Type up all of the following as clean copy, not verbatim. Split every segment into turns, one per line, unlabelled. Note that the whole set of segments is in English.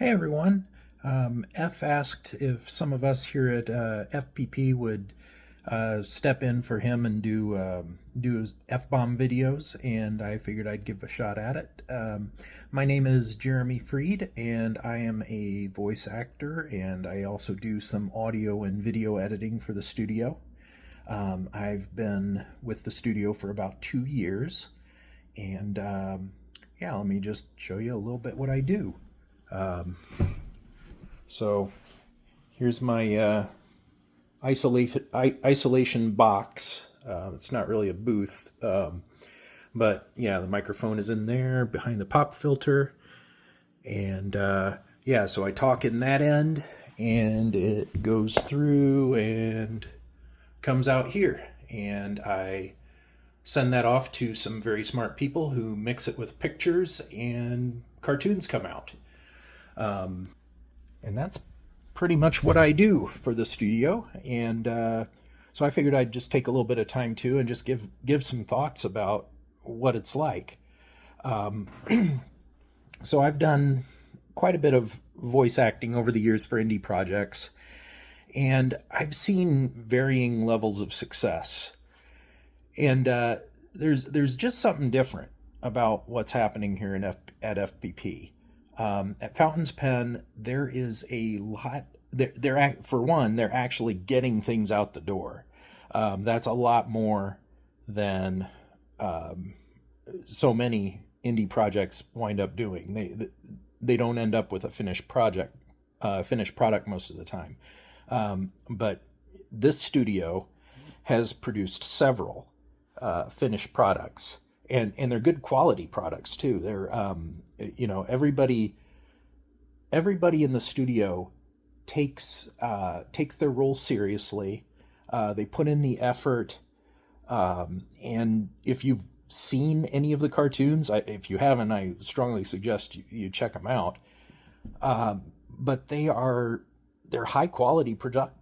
Hey everyone. F asked if some of us here at FPP would step in for him and do F-bomb videos, and I figured I'd give a shot at it. My name is Jeremy Freed, and I am a voice actor, and I also do some audio and video editing for the studio. I've been with the studio for about 2 years, and yeah, let me just show you a little bit what I do. Um, So here's my isolation box. It's not really a booth, but yeah, the microphone is in there behind the pop filter, and yeah, so I talk in that end, and it goes through and comes out here, and I send that off to some very smart people who mix it with pictures, and cartoons come out. And that's pretty much what I do for the studio. And so I figured I'd just take a little bit of time too and just give some thoughts about what it's like. So I've done quite a bit of voice acting over the years for indie projects, and I've seen varying levels of success. And there's just something different about what's happening here at FPP. At Fountain's Pen, there is a lot. For one, they're actually getting things out the door. That's a lot more than so many indie projects wind up doing. They don't end up with a finished product most of the time. But this studio has produced several finished products, and they're good quality products too. They're everybody in the studio takes their role seriously. They put in the effort, and if you've seen any of the cartoons, if you haven't, I strongly suggest you check them out. But they're high quality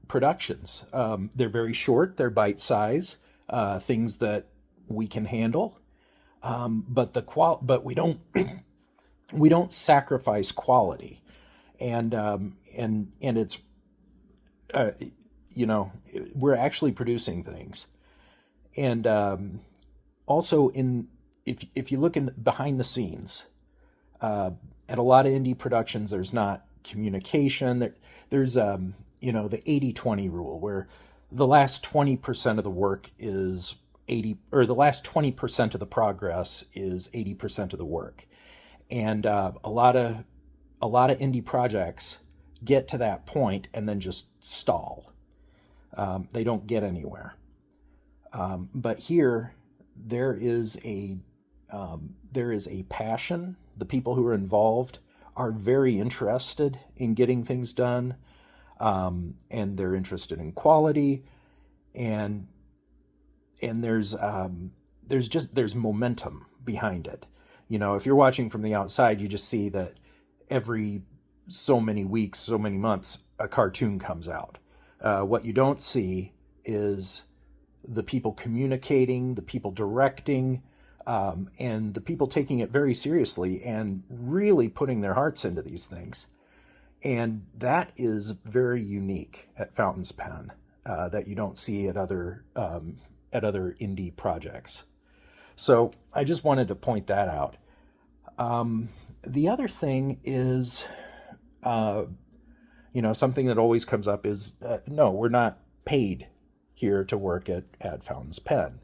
productions. They're very short. They're bite size, things that we can handle. But we don't we don't sacrifice quality, and it's uh, we're actually producing things, and also if you look in behind the scenes, at a lot of indie productions, there's not communication. There's the 80-20 rule, where the last 20% of the work is 80, or the last 20% of the progress is 80% of the work. And a lot of indie projects get to that point and then just stall. They don't get anywhere. But here there is a passion. The people who are involved are very interested in getting things done, and they're interested in quality, and there's momentum behind it. If you're watching from the outside, you just see that every so many weeks, so many months, a cartoon comes out. What you don't see is the people communicating, the people directing, and the people taking it very seriously and really putting their hearts into these things. And that is very unique at Fountain's Pen, that you don't see at other indie projects. So I just wanted to point that out. The other thing is, something that always comes up is, no, we're not paid here to work at Fountain's Pen.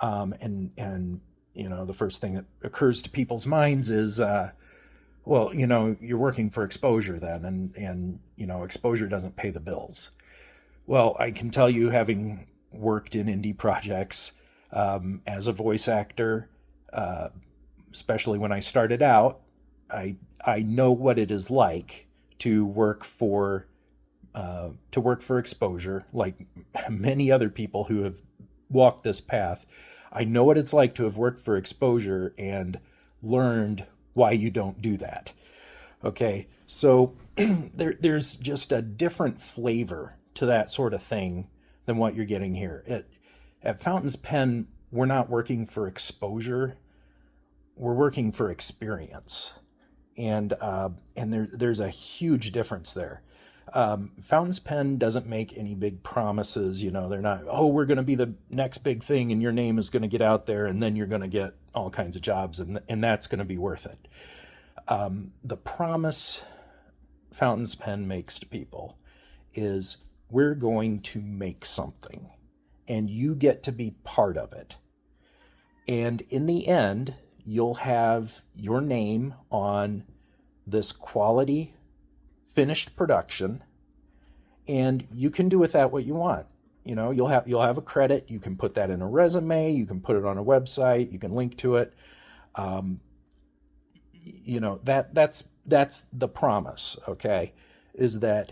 And the first thing that occurs to people's minds is, well, you're working for exposure then, and exposure doesn't pay the bills. Well, I can tell you, having worked in indie projects, as a voice actor, especially when I started out, I know what it is like to work for exposure. Like many other people who have walked this path, I know what it's like to have worked for exposure and learned why you don't do that. Okay, so there's just a different flavor to that sort of thing than what you're getting here. At Fountain's Pen, we're not working for exposure. We're working for experience. and there's a huge difference there. Fountain's Pen doesn't make any big promises. They're not, oh, we're going to be the next big thing and your name is going to get out there and then you're going to get all kinds of jobs and that's going to be worth it. The promise Fountain's Pen makes to people is we're going to make something and you get to be part of it. And in the end, you'll have your name on this quality finished production, and you can do with that what you want. You'll have a credit. You can put that in a resume. You can put it on a website. You can link to it. That's the promise. Okay, is that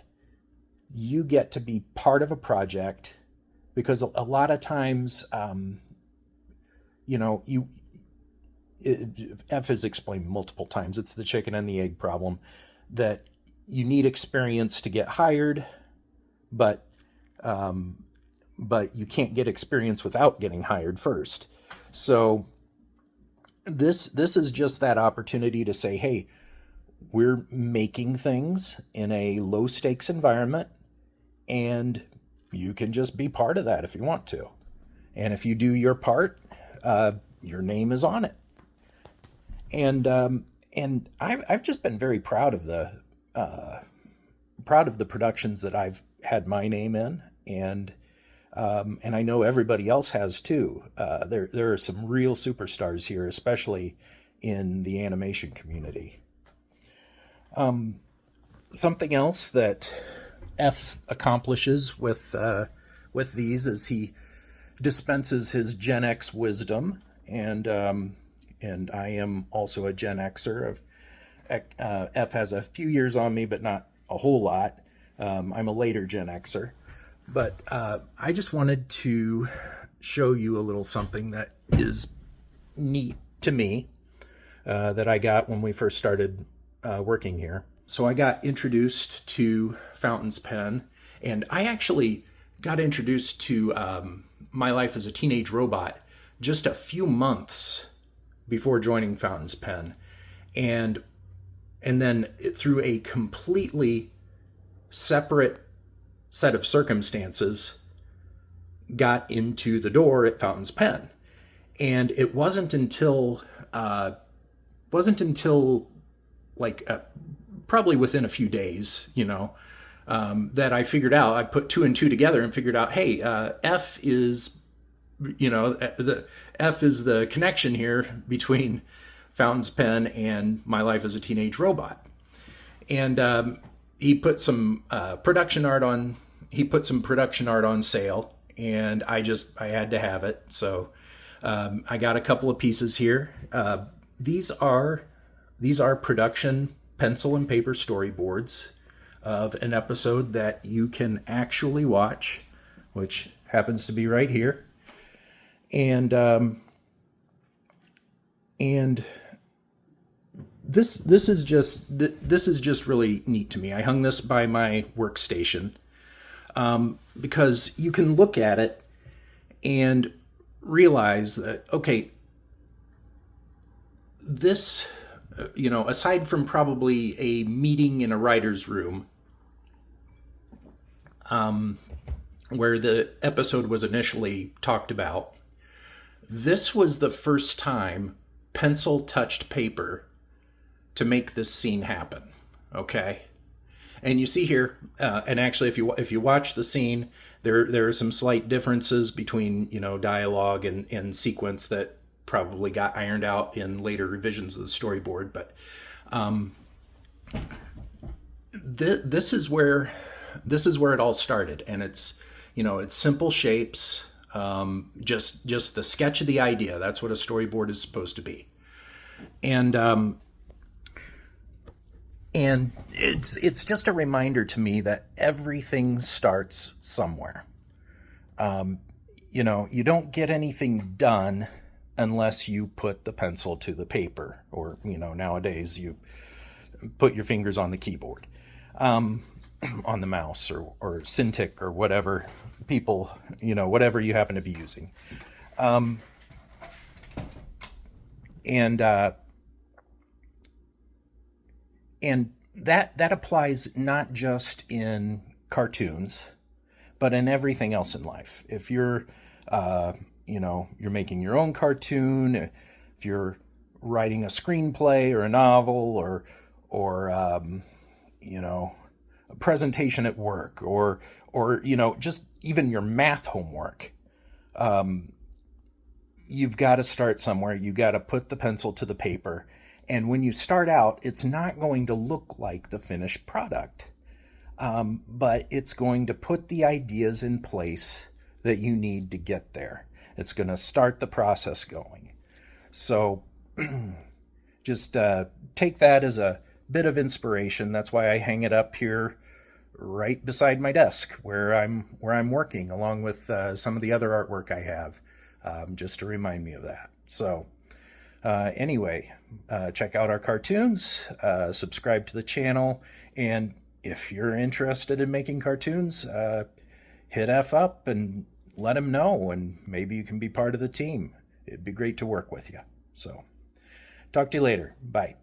you get to be part of a project, because a lot of times, F has explained multiple times. It's the chicken and the egg problem, that you need experience to get hired, but you can't get experience without getting hired first. So this is just that opportunity to say, hey, we're making things in a low stakes environment, and you can just be part of that if you want to. And if you do your part, your name is on it. And I've just been very proud of the productions that I've had my name in, and I know everybody else has too. There are some real superstars here, especially in the animation community. Something else that F accomplishes with these is he dispenses his Gen X wisdom, and I am also a Gen Xer. F has a few years on me, but not a whole lot. I'm a later Gen Xer. But I just wanted to show you a little something that is neat to me that I got when we first started working here. So I got introduced to Fountain's Pen, and I actually got introduced to My Life as a Teenage Robot just a few months before joining Fountain's Pen. And then through a completely separate set of circumstances, got into the door at Fountain's Pen. And it wasn't until probably within a few days, that I figured out, I put two and two together and figured out, hey, F is, the F is the connection here between Fountain's Pen and My Life as a Teenage Robot. And he put some production art on sale, and I had to have it. So I got a couple of pieces here. These are production pencil and paper storyboards of an episode that you can actually watch, which happens to be right here. And this is just really neat to me. I hung this by my workstation because you can look at it and realize that, okay, this, aside from probably a meeting in a writer's room, where the episode was initially talked about, this was the first time pencil touched paper to make this scene happen. Okay. And you see here, and actually if you watch the scene, there are some slight differences between, dialogue and sequence that probably got ironed out in later revisions of the storyboard. But this is where it all started, and it's simple shapes, just the sketch of the idea. That's what a storyboard is supposed to be, and it's just a reminder to me that everything starts somewhere. You don't get anything done unless you put the pencil to the paper, or, nowadays you put your fingers on the keyboard, on the mouse or Cintiq or whatever people, whatever you happen to be using. And And that applies not just in cartoons, but in everything else in life. If you're, you're making your own cartoon, if you're writing a screenplay or a novel or a presentation at work or just even your math homework, you've got to start somewhere. You got to put the pencil to the paper. And when you start out, it's not going to look like the finished product, but it's going to put the ideas in place that you need to get there. It's going to start the process going. So just take that as a bit of inspiration. That's why I hang it up here right beside my desk where I'm working, along with some of the other artwork I have, just to remind me of that. So anyway, check out our cartoons, subscribe to the channel, and if you're interested in making cartoons, hit F up and let him know, and maybe you can be part of the team. It'd be great to work with you. So talk to you later. Bye.